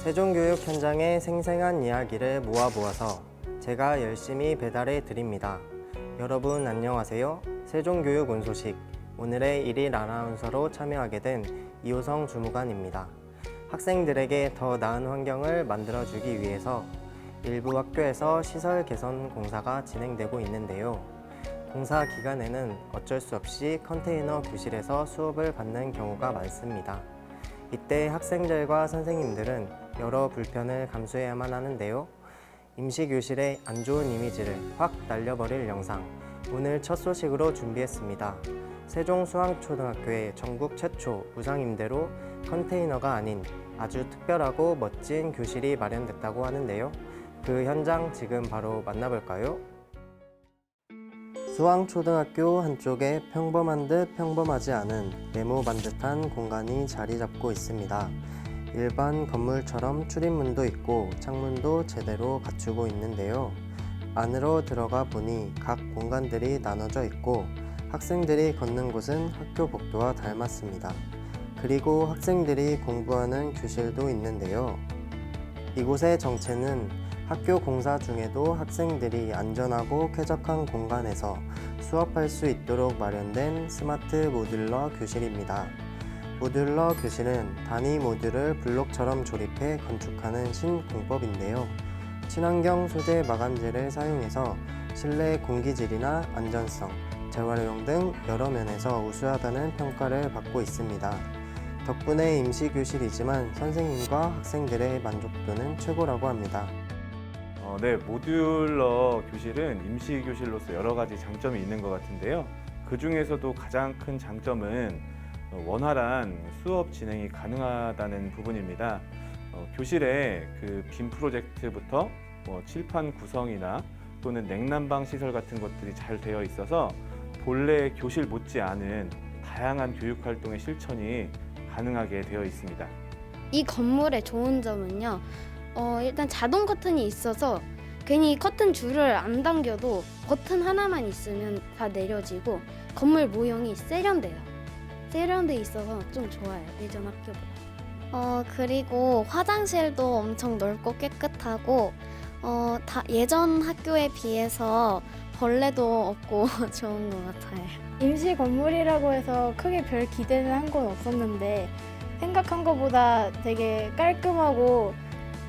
세종교육 현장의 생생한 이야기를 모아보아서 제가 열심히 배달해 드립니다. 여러분 안녕하세요. 세종교육 온 소식 오늘의 일일 아나운서로 참여하게 된 이호성 주무관입니다. 학생들에게 더 나은 환경을 만들어주기 위해서 일부 학교에서 시설 개선 공사가 진행되고 있는데요. 공사 기간에는 어쩔 수 없이 컨테이너 교실에서 수업을 받는 경우가 많습니다. 이때 학생들과 선생님들은 여러 불편을 감수해야만 하는데요. 임시교실의 안 좋은 이미지를 확 날려버릴 영상, 오늘 첫 소식으로 준비했습니다. 세종수왕초등학교의 전국 최초 무상임대로 컨테이너가 아닌 아주 특별하고 멋진 교실이 마련됐다고 하는데요. 그 현장 지금 바로 만나볼까요? 수왕초등학교 한쪽에 평범한 듯 평범하지 않은 네모반 듯한 공간이 자리 잡고 있습니다. 일반 건물처럼 출입문도 있고 창문도 제대로 갖추고 있는데요. 안으로 들어가 보니 각 공간들이 나눠져 있고 학생들이 걷는 곳은 학교 복도와 닮았습니다. 그리고 학생들이 공부하는 교실도 있는데요. 이곳의 정체는 학교 공사 중에도 학생들이 안전하고 쾌적한 공간에서 수업할 수 있도록 마련된 스마트 모듈러 교실입니다. 모듈러 교실은 단위 모듈을 블록처럼 조립해 건축하는 신공법인데요. 친환경 소재 마감재를 사용해서 실내 공기질이나 안전성, 재활용 등 여러 면에서 우수하다는 평가를 받고 있습니다. 덕분에 임시교실이지만 선생님과 학생들의 만족도는 최고라고 합니다. 네, 모듈러 교실은 임시교실로서 여러 가지 장점이 있는 것 같은데요. 그 중에서도 가장 큰 장점은 원활한 수업 진행이 가능하다는 부분입니다. 교실에 그 빔 프로젝트부터 칠판 구성이나 또는 냉난방 시설 같은 것들이 잘 되어 있어서 본래 교실 못지않은 다양한 교육 활동의 실천이 가능하게 되어 있습니다. 이 건물의 좋은 점은요. 일단 자동 커튼이 있어서 괜히 커튼 줄을 안 당겨도 버튼 하나만 있으면 다 내려지고 건물 모형이 세련돼요. 세련돼 있어서 좀 좋아요. 예전 학교보다. 그리고 화장실도 엄청 넓고 깨끗하고 예전 학교에 비해서 벌레도 없고 좋은 것 같아요. 임시 건물이라고 해서 크게 별 기대는 한 건 없었는데 생각한 것보다 되게 깔끔하고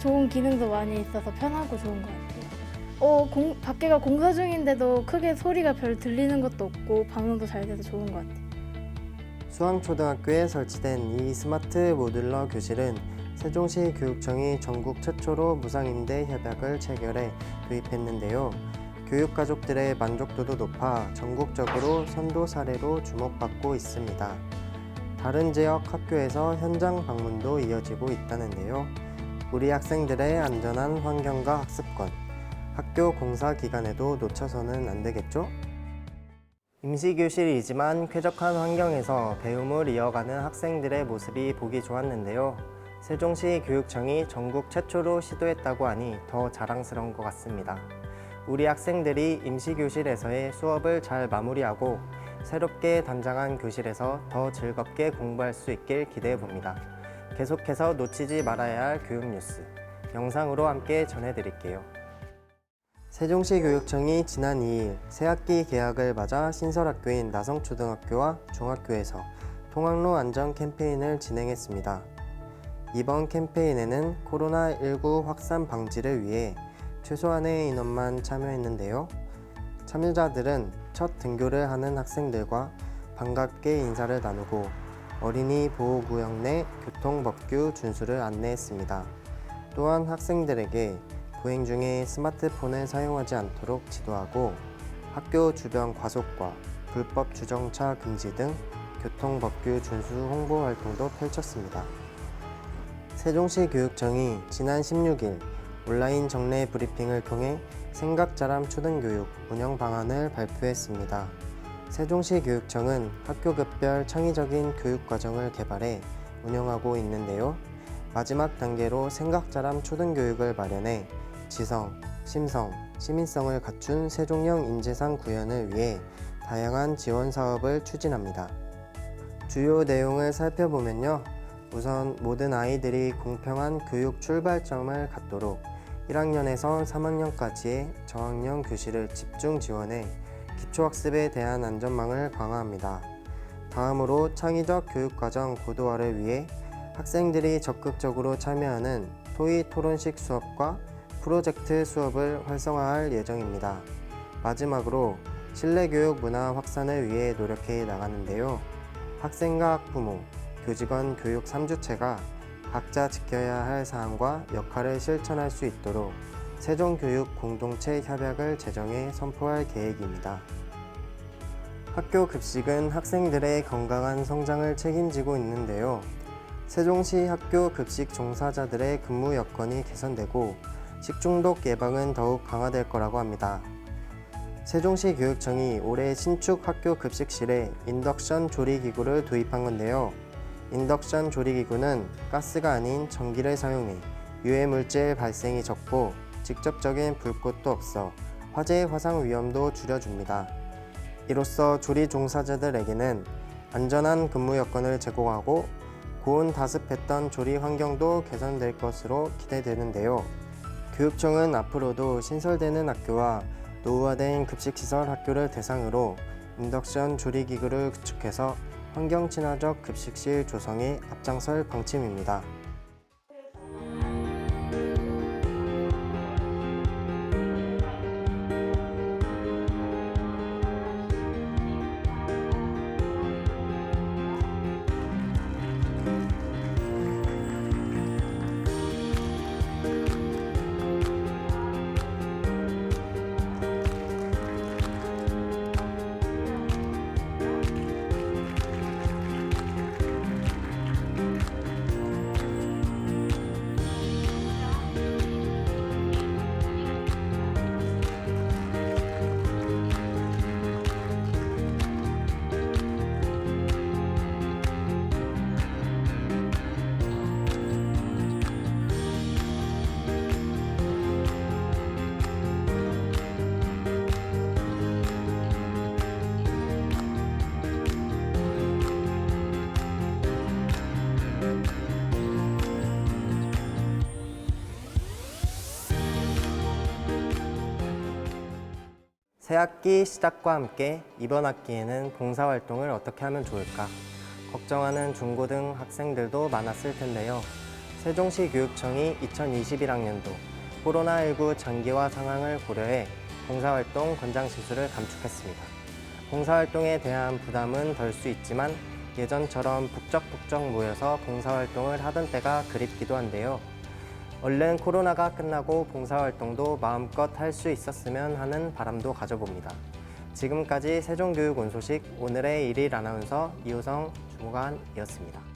좋은 기능도 많이 있어서 편하고 좋은 것 같아요. 밖에가 공사 중인데도 크게 소리가 별 들리는 것도 없고 방음도 잘 돼서 좋은 것 같아요. 수왕초등학교에 설치된 이 스마트 모듈러 교실은 세종시 교육청이 전국 최초로 무상임대 협약을 체결해 도입했는데요. 교육가족들의 만족도도 높아 전국적으로 선도 사례로 주목받고 있습니다. 다른 지역 학교에서 현장 방문도 이어지고 있다는데요. 우리 학생들의 안전한 환경과 학습권, 학교 공사 기간에도 놓쳐서는 안 되겠죠? 임시교실이지만 쾌적한 환경에서 배움을 이어가는 학생들의 모습이 보기 좋았는데요. 세종시 교육청이 전국 최초로 시도했다고 하니 더 자랑스러운 것 같습니다. 우리 학생들이 임시교실에서의 수업을 잘 마무리하고 새롭게 단장한 교실에서 더 즐겁게 공부할 수 있길 기대해 봅니다. 계속해서 놓치지 말아야 할 교육 뉴스 영상으로 함께 전해드릴게요. 세종시 교육청이 지난 2일 새학기 개학을 맞아 신설학교인 나성초등학교와 중학교에서 통학로 안전 캠페인을 진행했습니다. 이번 캠페인에는 코로나19 확산 방지를 위해 최소한의 인원만 참여했는데요. 참여자들은 첫 등교를 하는 학생들과 반갑게 인사를 나누고 어린이 보호구역 내 교통법규 준수를 안내했습니다. 또한 학생들에게 보행 중에 스마트폰을 사용하지 않도록 지도하고 학교 주변 과속과 불법 주정차 금지 등 교통법규 준수 홍보 활동도 펼쳤습니다. 세종시 교육청이 지난 16일 온라인 정례 브리핑을 통해 생각자람 초등교육 운영 방안을 발표했습니다. 세종시 교육청은 학교급별 창의적인 교육과정을 개발해 운영하고 있는데요. 마지막 단계로 생각자람 초등교육을 마련해 지성, 심성, 시민성을 갖춘 세종형 인재상 구현을 위해 다양한 지원 사업을 추진합니다. 주요 내용을 살펴보면요. 우선 모든 아이들이 공평한 교육 출발점을 갖도록 1학년에서 3학년까지의 저학년 교실을 집중 지원해 기초학습에 대한 안전망을 강화합니다. 다음으로 창의적 교육과정 고도화를 위해 학생들이 적극적으로 참여하는 토의 토론식 수업과 프로젝트 수업을 활성화할 예정입니다. 마지막으로 실내교육 문화 확산을 위해 노력해 나가는데요. 학생과 학부모, 교직원 교육 3주체가 각자 지켜야 할 사항과 역할을 실천할 수 있도록 세종교육 공동체 협약을 제정해 선포할 계획입니다. 학교 급식은 학생들의 건강한 성장을 책임지고 있는데요. 세종시 학교 급식 종사자들의 근무 여건이 개선되고 식중독 예방은 더욱 강화될 거라고 합니다. 세종시 교육청이 올해 신축 학교 급식실에 인덕션 조리기구를 도입한 건데요. 인덕션 조리기구는 가스가 아닌 전기를 사용해 유해물질 발생이 적고 직접적인 불꽃도 없어 화재 화상 위험도 줄여줍니다. 이로써 조리 종사자들에게는 안전한 근무 여건을 제공하고 고온 다습했던 조리 환경도 개선될 것으로 기대되는데요. 교육청은 앞으로도 신설되는 학교와 노후화된 급식시설 학교를 대상으로 인덕션 조리기구를 구축해서 환경 친화적 급식실 조성에 앞장설 방침입니다. 새학기 시작과 함께 이번 학기에는 봉사활동을 어떻게 하면 좋을까 걱정하는 중고등 학생들도 많았을 텐데요. 세종시 교육청이 2021학년도 코로나19 장기화 상황을 고려해 봉사활동 권장시술을 감축했습니다. 봉사활동에 대한 부담은 덜 수 있지만 예전처럼 북적북적 모여서 봉사활동을 하던 때가 그립기도 한데요. 얼른 코로나가 끝나고 봉사활동도 마음껏 할 수 있었으면 하는 바람도 가져봅니다. 지금까지 세종교육온소식 오늘의 일일 아나운서 이호성 주무관이었습니다.